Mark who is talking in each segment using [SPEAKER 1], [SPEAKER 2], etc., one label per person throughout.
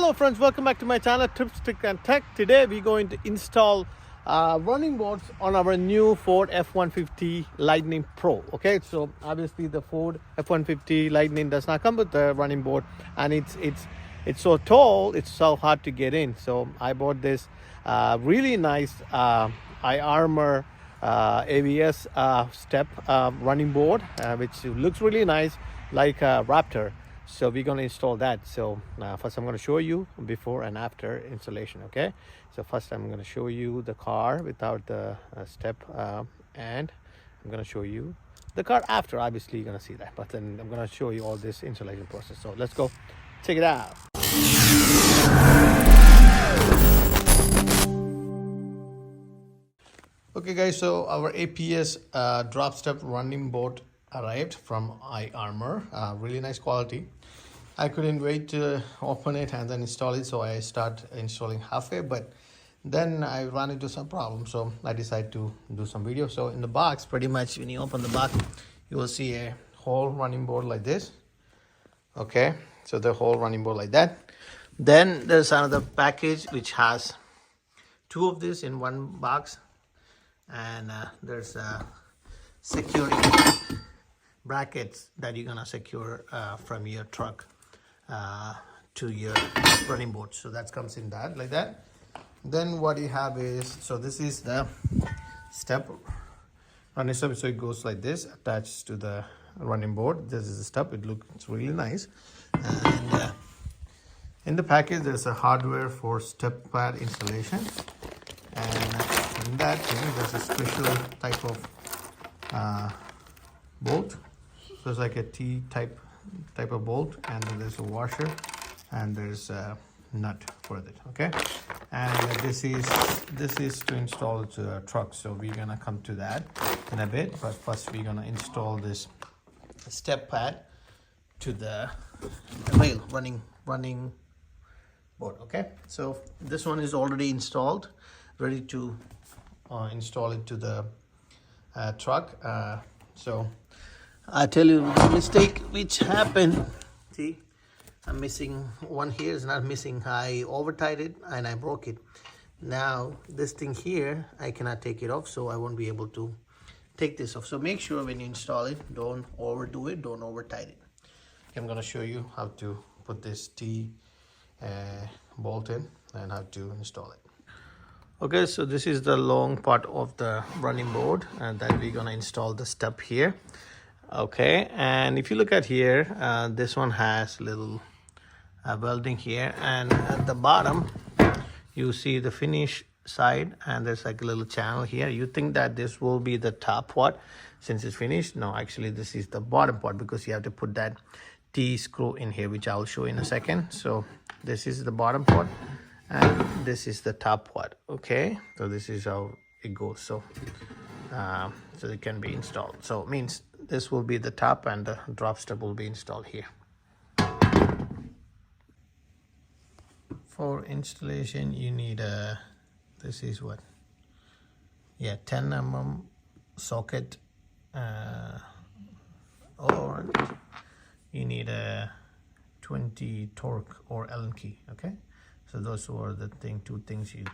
[SPEAKER 1] Hello friends, welcome back to my channel Tips, Trick and Tech. Today we're going to install running boards on our new Ford F150 Lightning Pro. Okay, so obviously the Ford F150 Lightning does not come with the running board, and it's so tall, it's so hard to get in. So I bought this really nice iArmor APS step running board, which looks really nice, like a Raptor. So we're going to install that. So first I'm going to show you before and after installation. Okay, so first I'm going to show you the car without the step, and I'm going to show you the car after. Obviously you're going to see that, but then I'm going to show you all this installation process. So let's go check it out. Okay guys, so our APS drop step running board arrived from iArmor. Really nice quality. I couldn't wait to open it and then install it, so I start installing halfway, but then I ran into some problems, so I decided to do some video. So in the box, pretty much when you open the box, you will see a whole running board like this. Okay, so the whole running board like that. Then there's another package which has two of this in one box, and there's security brackets that you're gonna secure from your truck to your running board. So that comes in that like that. Then what you have is, so this is the step running step, so it goes like this, attached to the running board. This is the step. It's really nice. And in the package there's a hardware for step pad installation, and in that thing there's a special type of bolt. So it's like a T type of bolt, and then there's a washer, and there's a nut for it. Okay, and this is to install to a truck. So we're gonna come to that in a bit, but first we're gonna install this step pad to the rail running board. Okay, so this one is already installed, ready to install it to the truck. So I tell you the mistake which happened. See, I'm missing one here. Is not missing. I over tied it and I broke it. Now this thing here, I cannot take it off, so I won't be able to take this off. So make sure when you install it, don't overdo it, don't over tight it. I'm gonna show you how to put this T bolt in and how to install it. Okay, so this is the long part of the running board, and then we're gonna install the step here. Okay, and if you look at here, this one has little welding here, and at the bottom you see the finish side, and there's like a little channel here. You think that this will be the top part since it's finished. No, actually this is the bottom part, because you have to put that T screw in here, which I'll show in a second. So this is the bottom part, and this is the top part. Okay, so this is how it goes. So so it can be installed. So it means this will be the top, and the drop step will be installed here. For installation you need a, this is what, yeah, 10 mm socket, or you need a 20 torque or Allen key. Okay, so those are the two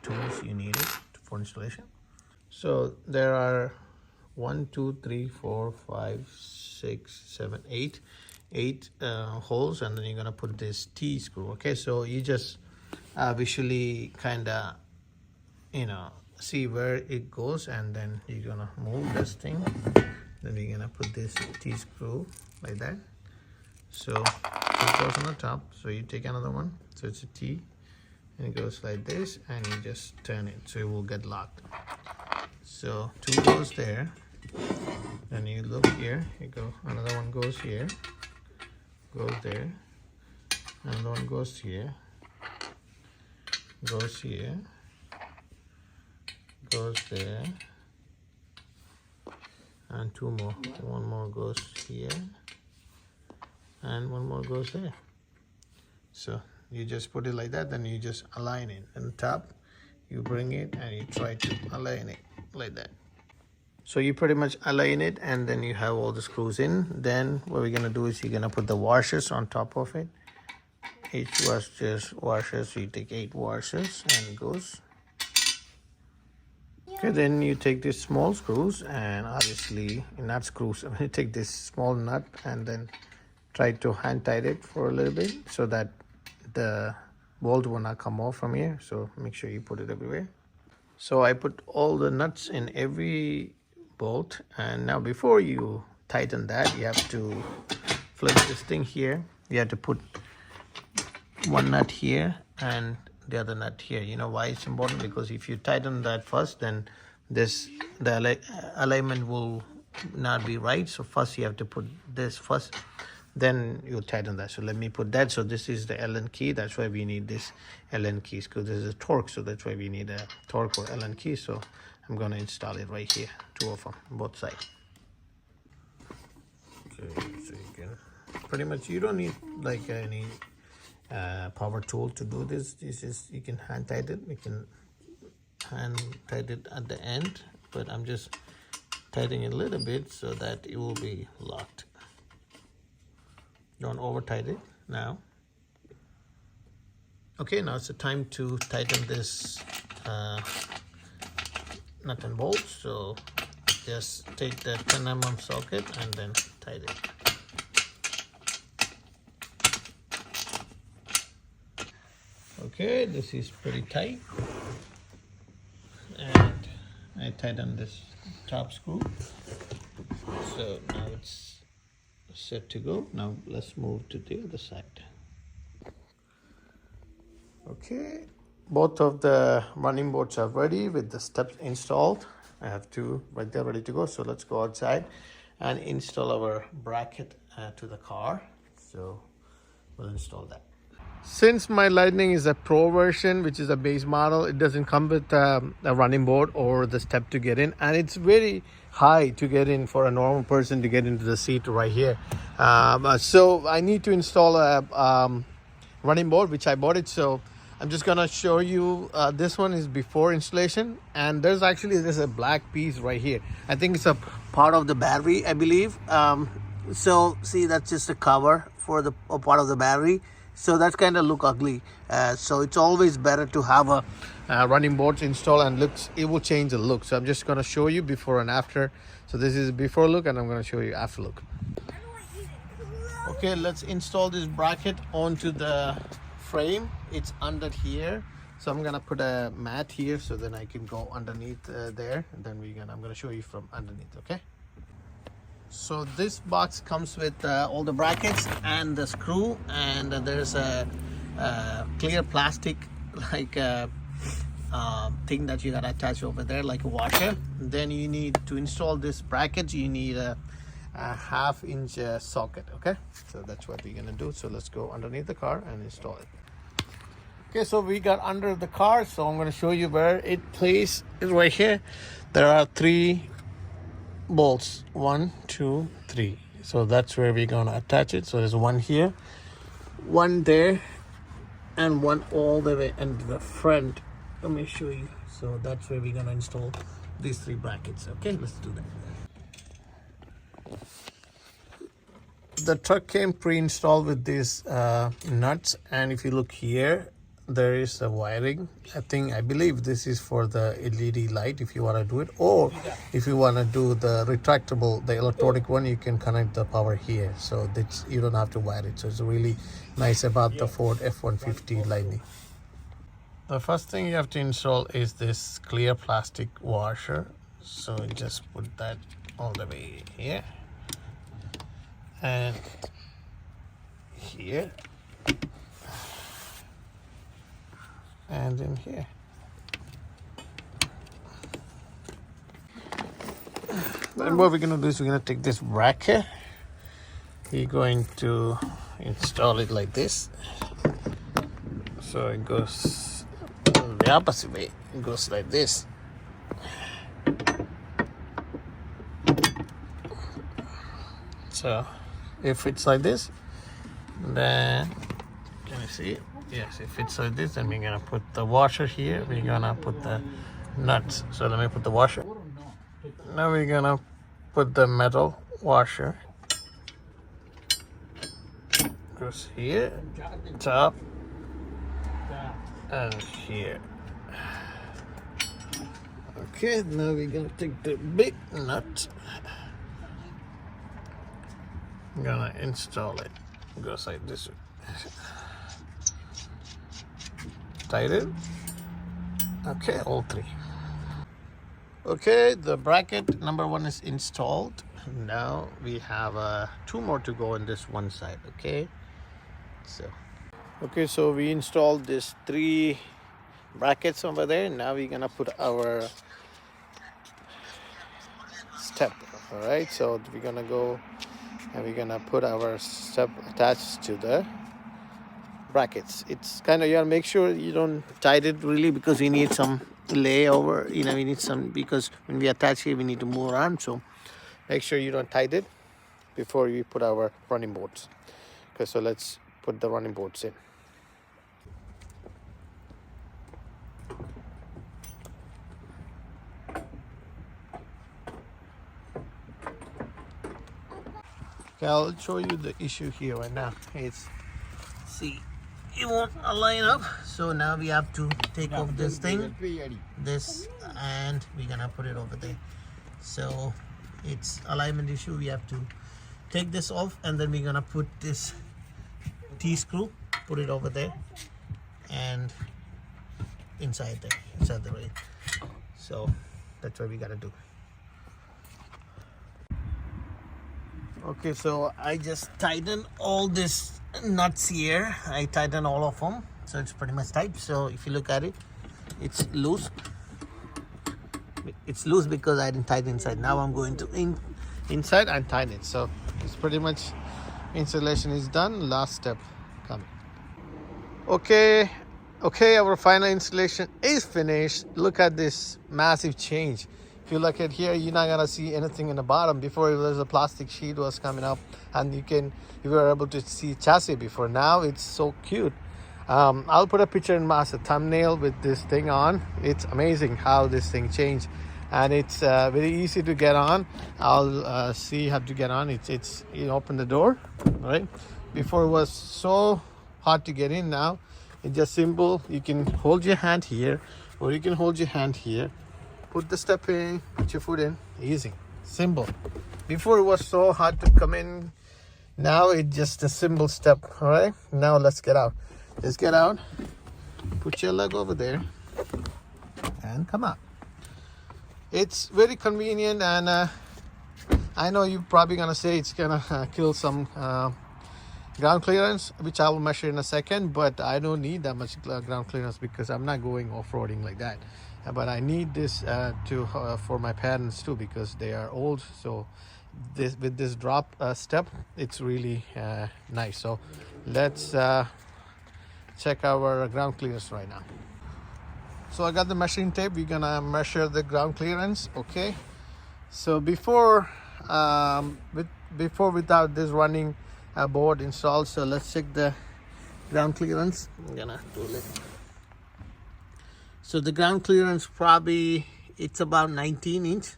[SPEAKER 1] tools you need it for installation. So there are 1 2 3 4 5 6 7 8 holes, and then you're gonna put this T screw. Okay, so you just visually kind of see where it goes, and then you're gonna move this thing. Then you're gonna put this T screw like that. So it goes on the top, so you take another one, so it's a T, and it goes like this, and you just turn it so it will get locked. So two goes there, then you look here, you go, another one goes here, goes there, another one goes here, goes here, goes there, and two more. One more goes here, and one more goes there. So you just put it like that, then you just align it, and top you bring it and you try to align it like that. So you pretty much align it, and then you have all the screws in. Then what we're gonna do is you're gonna put the washers on top of it, each washers, you take 8 washers and it goes. Okay, then you take these small screws and obviously nut screws. I'm going to take this small nut and then try to hand tight it for a little bit so that the bolt will not come off from here. So make sure you put it everywhere. So I put all the nuts in every bolt, and now before you tighten that, you have to flip this thing here. You have to put one nut here and the other nut here. You know why it's important? Because if you tighten that first, then the alignment will not be right. So first you have to put this first, then you tighten that. So let me put that. So this is the Allen key. That's why we need this Allen keys, because this is a torque. So that's why we need a torque or Allen key. So I'm going to install it right here, 2 of them, both sides. Okay, so you can pretty much, you don't need like any power tool to do this. This is, you can hand tight it. You can hand tight it at the end, but I'm just tightening it a little bit so that it will be locked. Don't over tight it now. Okay, now it's the time to tighten this nut and bolt. So just take the 10 mm socket and then tighten it. Okay, this is pretty tight, and I tighten this top screw. So now it's set to go. Now let's move to the other side. Okay, both of the running boards are ready with the steps installed. I have 2 right there ready to go. So let's go outside and install our bracket to the car. So we'll install that. Since my Lightning is a Pro version, which is a base model, it doesn't come with a running board or the step to get in, and it's very high to get in for a normal person to get into the seat right here. So I need to install a running board, which I bought it. So I'm just gonna show you. This one is before installation, and there's a black piece right here. I think it's a part of the battery, I believe. So see, that's just a cover for the part of the battery. So that's kind of look ugly. So it's always better to have a running boards installed, and it will change the look. So I'm just going to show you before and after. So this is before look, and I'm going to show you after look. Okay, let's install this bracket onto the frame. It's under here. So I'm going to put a mat here so then I can go underneath there. And then I'm going to show you from underneath, okay? So this box comes with all the brackets and the screw, and there's a clear plastic like thing that you gotta attach over there, like a washer. Then you need to install this bracket, you need a 1/2 inch socket. Okay, so that's what we're gonna do. So let's go underneath the car and install it. Okay, so we got under the car, so I'm gonna show you where it plays. Is right here. There are 3 bolts, 1, 2, 3. So that's where we're gonna attach it. So there's 1 here, 1 there, and 1 all the way into the front. Let me show you. So that's where we're gonna install these 3 brackets. Okay, let's do that. The truck came pre-installed with these nuts, and if you look here, there is a wiring. I believe this is for the LED light if you want to do it, or if you want to do the retractable, the electronic one, you can connect the power here. So that you don't have to wire it. So it's really nice about the Ford F-150 Lightning. The first thing you have to install is this clear plastic washer. So just put that all the way here and here and in here. Then what we're going to do is we're going to take this bracket. We're going to install it like this. So it goes the opposite way. It goes like this. So if it's like this, then can you see it? Yes, if it's like this, then we're gonna put the washer here. We're gonna put the nuts. So let me put the washer. Now we're gonna put the metal washer. Go goes here, top, and here. Okay, now we're gonna take the big nut. I'm gonna install it. Goes like this. Tight it. Okay, all three. Okay, the bracket number 1 is installed. Now we have 2 more to go on this one side. Okay, so we installed these 3 brackets over there. Now we're gonna put our step. All right, so we're gonna go and we're gonna put our step attached to the brackets. It's kind of, you gotta make sure you don't tight it really, because we need some layover, we need some, because when we attach here we need to move around, so make sure you don't tight it before we put our running boards. Okay, so let's put the running boards in. Okay, I'll show you the issue here right now. It's, see, it won't align up, so now we have to take off this thing, this, and we're gonna put it over there. So it's alignment issue. We have to take this off, and then we're gonna put this T-screw, put it over there and inside the rail. So that's what we gotta do. Okay, so I just tighten all this nuts here. I tighten all of them, so it's pretty much tight. So if you look at it, it's loose. It's loose because I didn't tighten inside. Now I'm going to inside and tighten it. So it's pretty much, installation is done. Last step coming. Okay, our final installation is finished. Look at this massive change. If you look at here, you're not gonna see anything in the bottom. Before, there's a plastic sheet was coming up, and you were able to see chassis before. Now it's so cute. I'll put a picture in as a thumbnail with this thing on. It's amazing how this thing changed, and it's very easy to get on. I'll see how to get on. It's you open the door, right? Before it was so hard to get in. Now it's just simple. You can hold your hand here, or you can hold your hand here. Put the step in, put your foot in, easy, simple. Before it was so hard to come in. Now it's just a simple step. All right, now let's get out. Let's get out. Put your leg over there and come out. It's very convenient, and I know you're probably gonna say it's gonna kill some ground clearance, which I will measure in a second, but I don't need that much ground clearance because I'm not going off-roading like that. But I need this for my parents too, because they are old. So with this drop step, it's really nice. So let's check our ground clearance right now. So I got the measuring tape. We're gonna measure the ground clearance. Okay, so before without this running board installed, so let's check the ground clearance. I'm gonna do it. So the ground clearance, probably it's about 19 inch.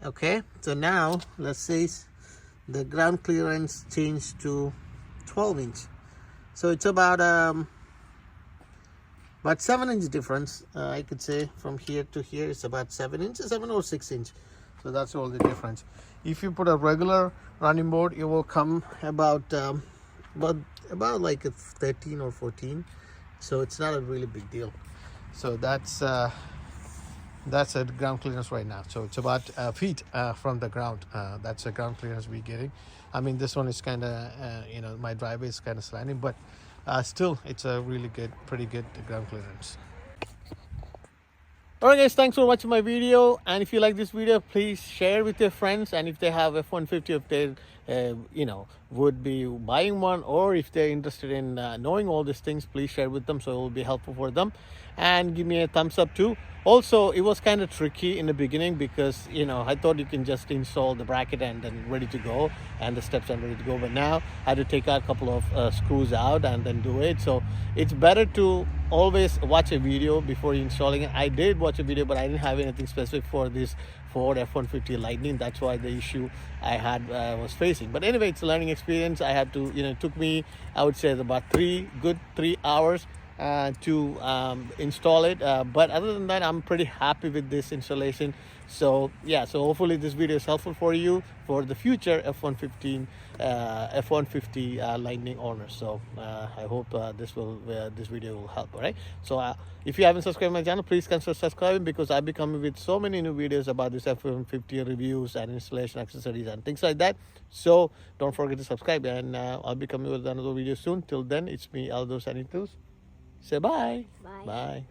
[SPEAKER 1] Okay, so now let's say the ground clearance changed to 12 inch. So it's about 7 inch difference. I could say from here to here it's about 7 inches, 7 or 6 inch. So that's all the difference. If you put a regular running board, it will come about like a 13 or 14. So it's not a really big deal. So that's a ground clearance right now. So it's about feet from the ground. That's a ground clearance we're getting. I mean, this one is kind of, my driveway is kind of slanting, but still, it's a really good, pretty good ground clearance. Alright guys, thanks for watching my video, and if you like this video, please share with your friends, and if they have F150, if they would be buying one, or if they're interested in knowing all these things, please share with them, so it will be helpful for them. And give me a thumbs up too. Also, it was kind of tricky in the beginning because I thought you can just install the bracket and then ready to go, and the steps are ready to go, but now I had to take out a couple of screws out and then do it. So it's better to always watch a video before installing it. I did watch a video, but I didn't have anything specific for this Ford F-150 Lightning. That's why the issue I had was facing. But anyway, it's a learning experience. I had to, it took me, I would say, about 3 hours to install it. But other than that, I'm pretty happy with this installation. So yeah, so hopefully this video is helpful for you for the future F-150 Lightning owners. So I hope this video will help. All right. So if you haven't subscribed to my channel, please consider subscribing, because I'll be coming with so many new videos about this F-150 reviews and installation accessories and things like that. So don't forget to subscribe, and I'll be coming with another video soon. Till then, it's me, Aldo Sanitus. Say bye.
[SPEAKER 2] Bye.
[SPEAKER 1] Bye.